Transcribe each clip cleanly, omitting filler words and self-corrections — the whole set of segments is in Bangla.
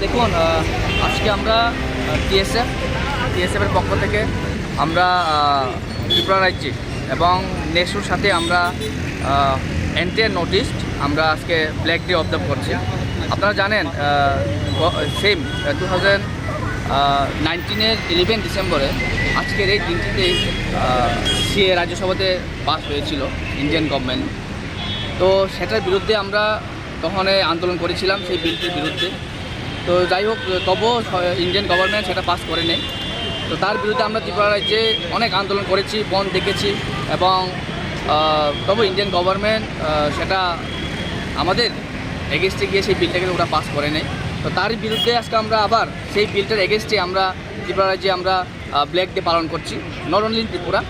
দেখুন আজকে আমরা টিএসএফের পক্ষ থেকে আমরা ত্রিপুরা রাজ্যে এবং নেশুর সাথে আমরা এন্টায়ার নোটিশ আমরা আজকে ব্ল্যাক ডে অবজার্ভ করছি। আপনারা জানেন সেম 2019-এর 11 ডিসেম্বরে আজকের এই দিনটিতেই সিএ রাজ্যসভাতে পাস হয়েছিল ইন্ডিয়ান গভর্নমেন্ট। তো সেটার বিরুদ্ধে আমরা তখন আন্দোলন করেছিলাম সেই বিলটির বিরুদ্ধে। তো যাই হোক, তবুও ইন্ডিয়ান গভর্নমেন্ট সেটা পাস করে নেই। তো তার বিরুদ্ধে আমরা ত্রিপুরা রাজ্যে অনেক আন্দোলন করেছি, বন্ধ দেখেছি, এবং তবু ইন্ডিয়ান গভর্নমেন্ট সেটা আমাদের এগেনস্টে গিয়ে সেই বিলটাকে ওরা পাস করে নেই। তো তার বিরুদ্ধে আজকে আমরা আবার সেই বিলটার এগেনস্টে আমরা ত্রিপুরা রাজ্যে আমরা ব্ল্যাক ডে পালন করছি। Not only Tripura,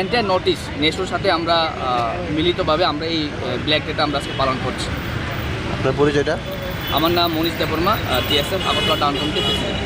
entire North East নেশোর সাথে আমরা মিলিতভাবে আমরা এই ব্ল্যাক ডেটা আমরা আজকে পালন করছি। আপনার পরিচয়টা? আমার নাম মনীষ দেববর্মা, টিএসএফ আগরতলা টাউন কমিটির প্রেসিডেন্ট।